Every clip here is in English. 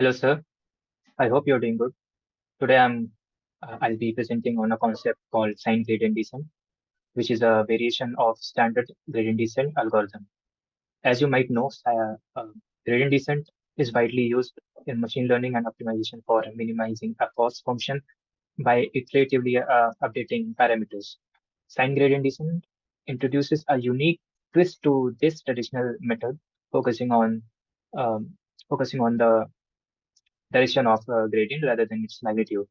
Hello, sir. I hope you're doing good. Today I'll be presenting on a concept called sign gradient descent, which is a variation of standard gradient descent algorithm. As you might know, gradient descent is widely used in machine learning and optimization for minimizing a cost function by iteratively updating parameters. Sign gradient descent introduces a unique twist to this traditional method, focusing on um, focusing on the direction of a gradient rather than its magnitude.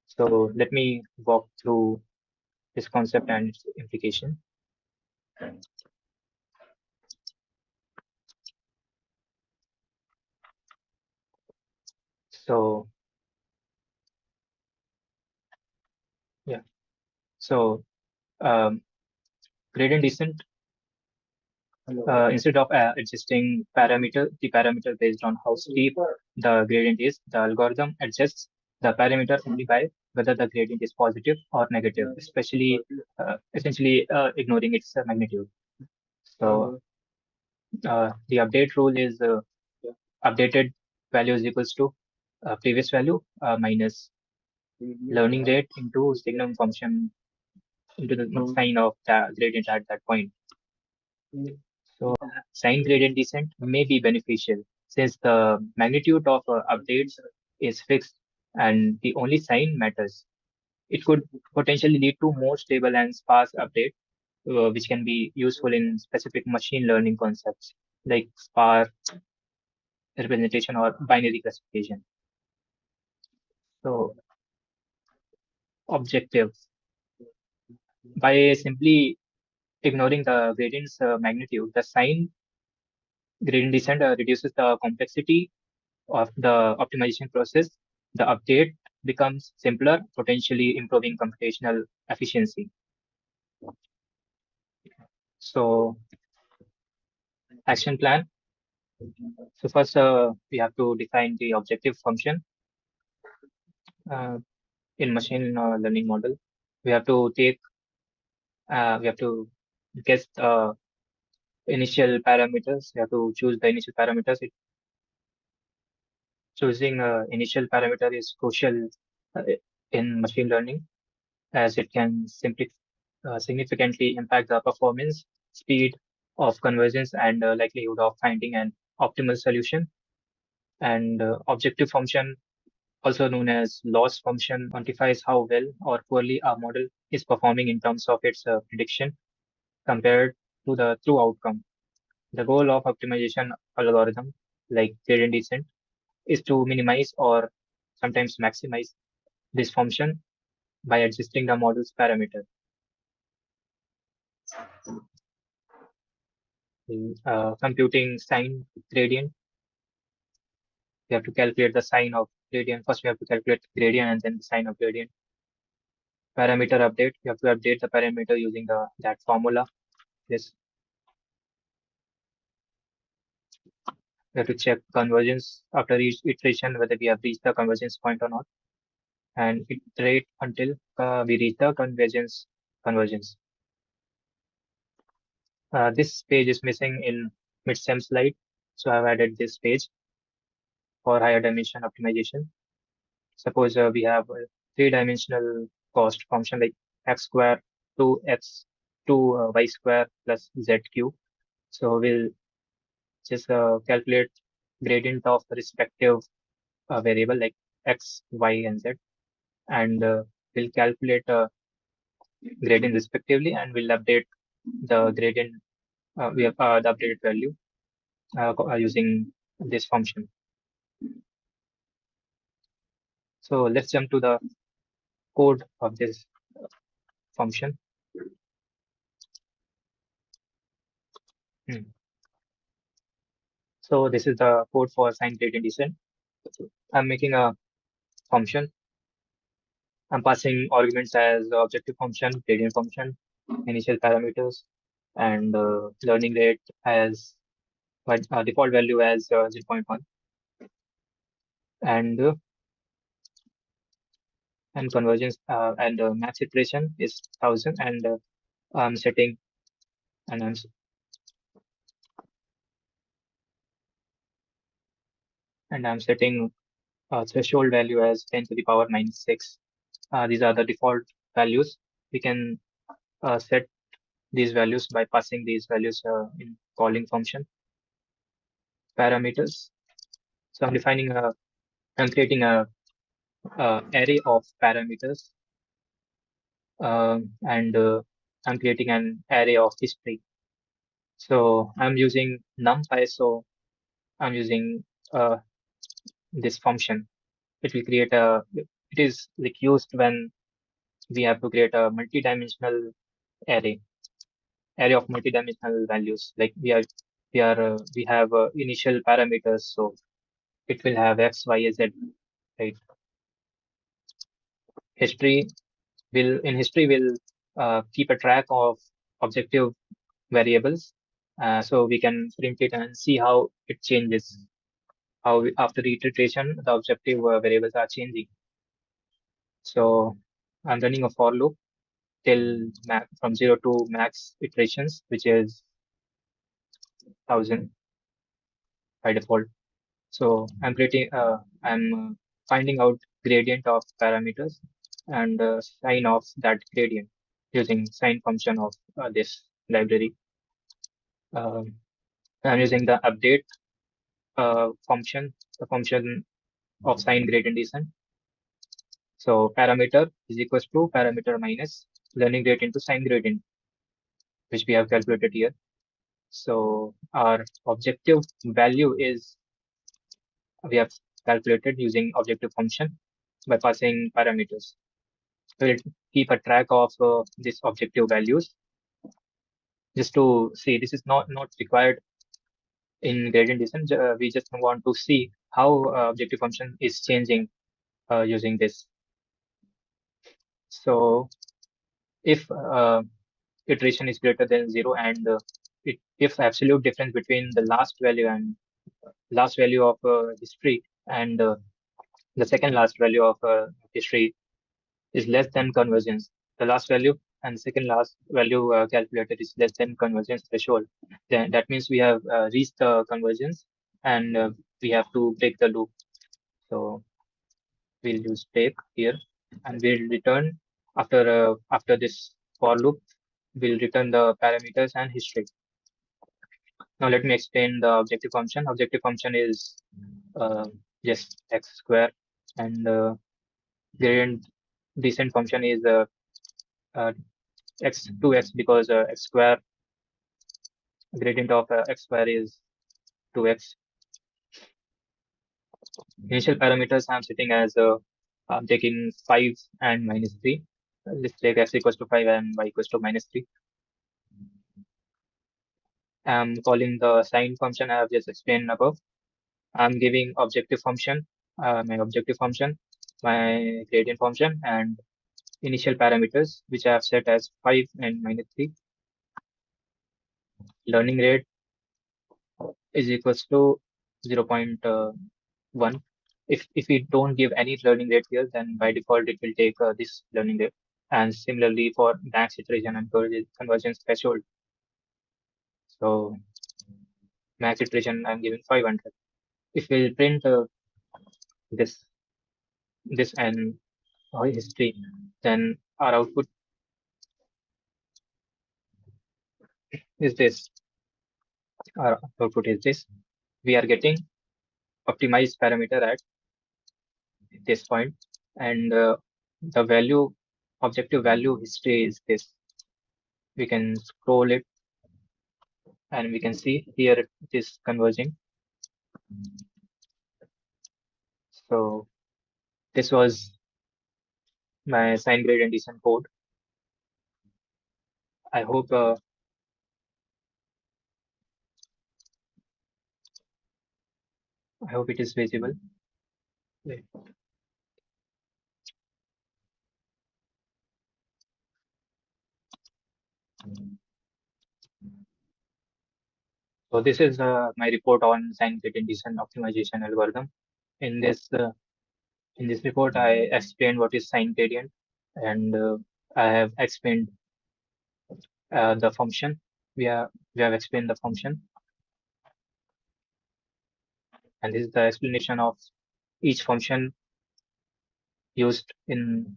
So let me walk through this concept and its implication. So yeah, so um, gradient descent, instead of adjusting the parameter based on how steep the gradient is, the algorithm adjusts the parameter only by whether the gradient is positive or negative, especially essentially ignoring its magnitude. So the update rule is updated value is equals to previous value minus learning rate into signum function into the sign of the gradient at that point. So sign gradient descent may be beneficial since the magnitude of updates is fixed and the only sign matters. It could potentially lead to more stable and sparse update, which can be useful in specific machine learning concepts like sparse representation or binary classification. So objectives. By simply ignoring the gradient's magnitude, the sign gradient descent reduces the complexity of the optimization process. The update becomes simpler, potentially improving computational efficiency. So, action plan. So first, we have to define the objective function uh, in machine learning model. We have to we have to guess the initial parameters. We have to choose the initial parameters. Choosing initial parameter is crucial uh, in machine learning as it can significantly impact the performance, speed of convergence, and likelihood of finding an optimal solution. And objective function, also known as loss function, quantifies how well or poorly a model is performing in terms of its prediction compared to the true outcome. The goal of optimization algorithm, like gradient descent, is to minimize or sometimes maximize this function by adjusting the model's parameter. In computing sign gradient, we have to calculate the sign of gradient. First, we have to calculate gradient and then the sign of gradient. Parameter update, we have to update the parameter using that formula. Yes, we have to check convergence after each iteration whether we have reached the convergence point or not, and iterate until we reach the convergence. This page is missing in mid-sem slide, so I've added this page for higher dimension optimization. Suppose we have a three-dimensional cost function like x square 2x 2 y square plus z cube. So we'll just calculate gradient of the respective variable like x, y, and z, and we'll calculate gradient respectively, and we'll update the gradient. We have the updated value using this function. So let's jump to the code of this function. Hmm. So this is the code for sign gradient descent. I'm making a function. I'm passing arguments as the objective function, gradient function, initial parameters, and learning rate as my default value as 0.1, and convergence and max iteration is 1000, and I'm setting and I'm and I'm setting threshold value as 10 to the power minus 6. These are the default values. We can set these values by passing these values in calling function parameters. So I'm creating a array of parameters, and I'm creating an array of history. So I'm using numpy, so I'm using uh, this function. It is like used when we have to create a multi-dimensional array, array of multi-dimensional values. Like we have initial parameters, so it will have x, y, z, right? History history will keep a track of objective variables, so we can print it and see how it changes, after the iteration the objective variables are changing. So I'm running a for loop till from 0 to max iterations, which is 1000 by default. So I'm finding out gradient of parameters and sign of that gradient using sign function of this library. Um, I'm using the update function, the function of sign gradient descent. So parameter is equals to parameter minus learning rate into sign gradient, which we have calculated here. So our objective value is we have calculated using objective function by passing parameters. We'll keep a track of these objective values just to see. This is not required in gradient descent. We just want to see how objective function is changing using this. So if iteration is greater than 0 and if absolute difference between the last value of history and the second last value of history is less than convergence. The last value and second last value calculated is less than convergence threshold. Then that means we have reached the convergence, and we have to break the loop. So we'll use break here, and we'll return after this for loop. We'll return the parameters and history. Now let me explain the objective function. Objective function is uh, just x square, and gradient descent function is uh, x 2x, because x square gradient of x square is 2x. Initial parameters I'm setting as I'm taking 5 and minus 3. Let's take x equals to 5 and y equals to minus 3. I'm calling the sign function I have just explained above. I'm giving my objective function, my gradient function, and initial parameters, which I have set as 5 and minus 3. Learning rate is equals to 0.1. If we don't give any learning rate here, then by default it will take this learning rate. And similarly for max iteration and convergence threshold. So max iteration I'm giving 500. If we print this and history, then our output is this. Our output is this. We are getting optimized parameter at this point, and the objective value history is this. We can scroll it and we can see here it is converging. So this was my sine gradient descent code. I hope it is visible. Wait. So this is my report on sine gradient descent optimization algorithm. In this report, I explained what is sine gradient, and I have explained the function. We have explained the function, and this is the explanation of each function used in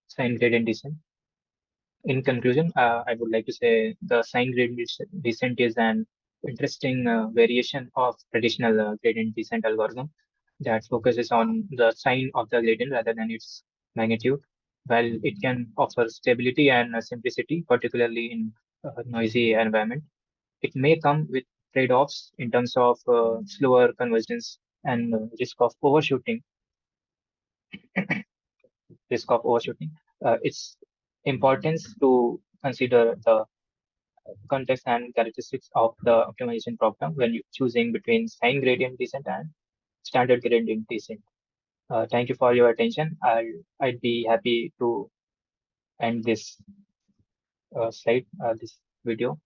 sine gradient descent. In conclusion, I would like to say the sine gradient descent is an interesting variation of traditional gradient descent algorithm that focuses on the sign of the gradient rather than its magnitude. While it can offer stability and simplicity, particularly in noisy environment, it may come with trade-offs in terms of slower convergence and risk of overshooting. It's importance to consider the context and characteristics of the optimization problem when you're choosing between sine gradient descent and standard gradient descent. Thank you for your attention. I'd be happy to end this slide, this video.